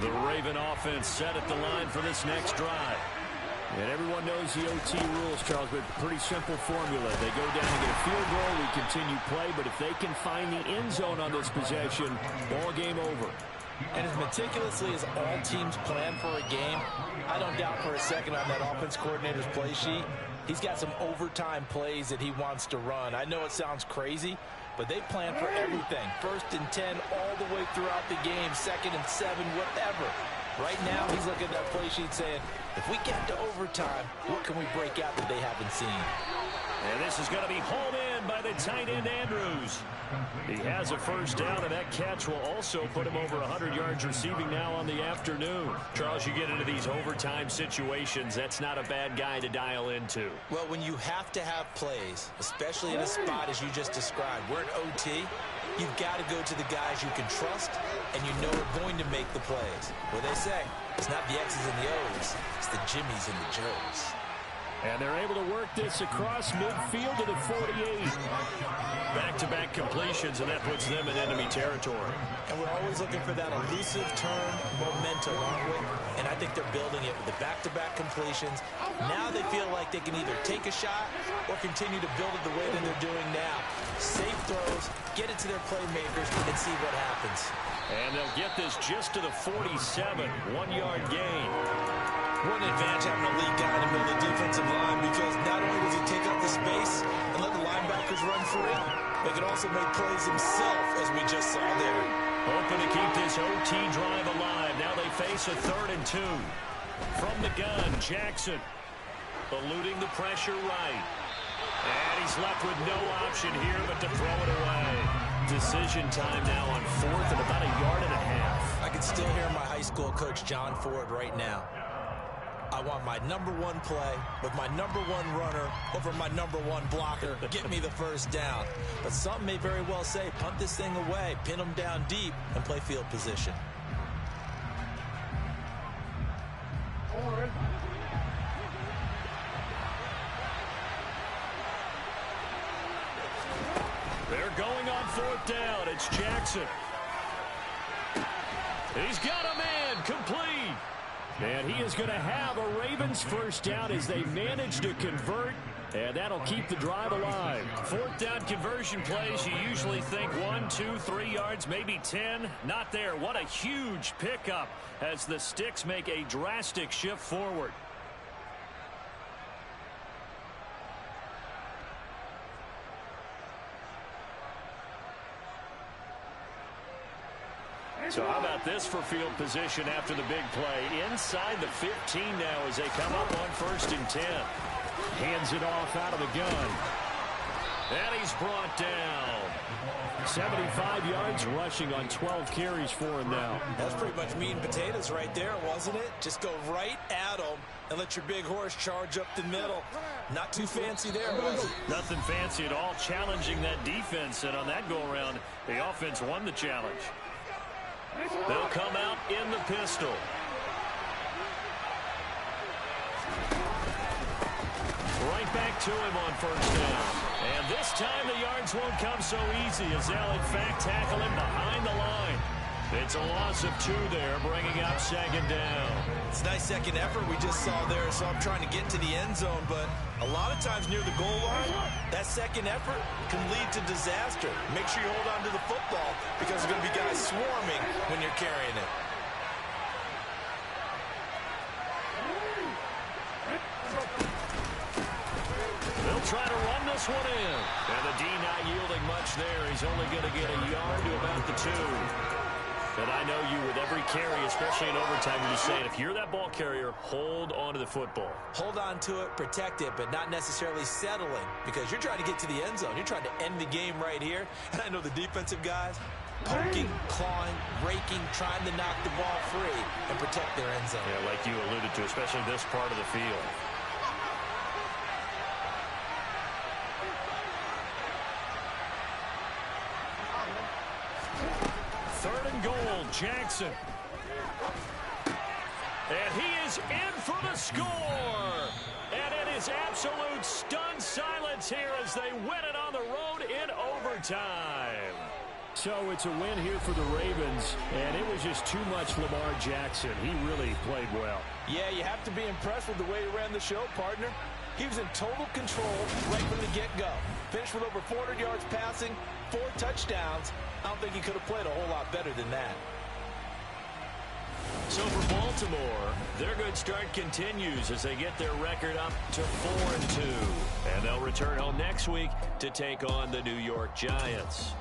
The Raven offense set at the line for this next drive. And everyone knows the OT rules, Charles, but pretty simple formula. They go down and get a field goal, we continue play, but if they can find the end zone on this possession, ball game over. And as meticulously as all teams plan for a game, I don't doubt for a second on that offense coordinator's play sheet, he's got some overtime plays that he wants to run. I know it sounds crazy, but they plan for everything. 1st and 10 all the way throughout the game, 2nd and 7, whatever. Right now, he's looking at that play sheet saying, if we get to overtime, what can we break out that they haven't seen? And this is going to be hauled in by the tight end, Andrews. He has a first down, and that catch will also put him over 100 yards receiving now on the afternoon. Charles, you get into these overtime situations, that's not a bad guy to dial into. Well, when you have to have plays, especially in a spot as you just described, we're in OT, you've got to go to the guys you can trust and you know are going to make the plays. What they say, it's not the X's and the O's, it's the Jimmies and the Joes. And they're able to work this across midfield to the 48. Back-to-back completions, and that puts them in enemy territory. And we're always looking for that elusive turn momentum, aren't we? And I think they're building it with the back-to-back completions. Now they feel like they can either take a shot or continue to build it the way that they're doing now. Safe throws, get it to their playmakers, and see what happens. And they'll get this just to the 47, 1-yard gain. What an advantage having a lead guy in the middle of the defensive line, because not only does he take up the space and let the linebackers run free, but he can also make plays himself, as we just saw there. Hoping to keep this OT drive alive. Now they face a 3rd and 2. From the gun, Jackson eluding the pressure right. And he's left with no option here but to throw it away. Decision time now on 4th and about 1.5 yards. I can still hear my high school coach, John Ford, right now. I want my #1 play with my #1 runner over my #1 blocker. Get me the first down. But some may very well say, punt this thing away, pin them down deep, and play field position. They're going on 4th down. It's Jackson. He's got a man complete. And he is going to have a Ravens first down as they manage to convert, and that'll keep the drive alive. 4th down conversion plays, you usually think 1, 2, 3 yards, maybe 10. Not there. What a huge pickup as the Sticks make a drastic shift forward. So how about this for field position after the big play? Inside the 15 now as they come up on 1st and 10. Hands it off out of the gun. And he's brought down. 75 yards rushing on 12 carries for him now. That's pretty much meat and potatoes right there, wasn't it? Just go right at him and let your big horse charge up the middle. Not too fancy there, was it? Nothing fancy at all, challenging that defense. And on that go-around, the offense won the challenge. They'll come out in the pistol. Right back to him on 1st down. And this time the yards won't come so easy as they'll in fact tackle him behind the line. It's a loss of 2 there, bringing up 2nd down. It's a nice second effort we just saw there, so I'm trying to get to the end zone, but a lot of times near the goal line, that second effort can lead to disaster. Make sure you hold on to the football because there's going to be guys swarming when you're carrying it. They'll try to run this one in. And the D not yielding much there. He's only going to get 1 yard to about the 2. And I know you, with every carry, especially in overtime, you're just saying, if you're that ball carrier, hold on to the football. Hold on to it, protect it, but not necessarily settling, because you're trying to get to the end zone. You're trying to end the game right here. And I know the defensive guys, poking, clawing, raking, trying to knock the ball free and protect their end zone. Yeah, like you alluded to, especially this part of the field. Third and goal, Jackson. And he is in for the score. And it is absolute stunned silence here as they win it on the road in overtime. So it's a win here for the Ravens, and it was just too much Lamar Jackson. He really played well. Yeah, you have to be impressed with the way he ran the show, partner. He was in total control right from the get-go. Finished with over 400 yards passing, 4 touchdowns. I don't think he could have played a whole lot better than that. So for Baltimore, their good start continues as they get their record up to 4-2. And they'll return home next week to take on the New York Giants.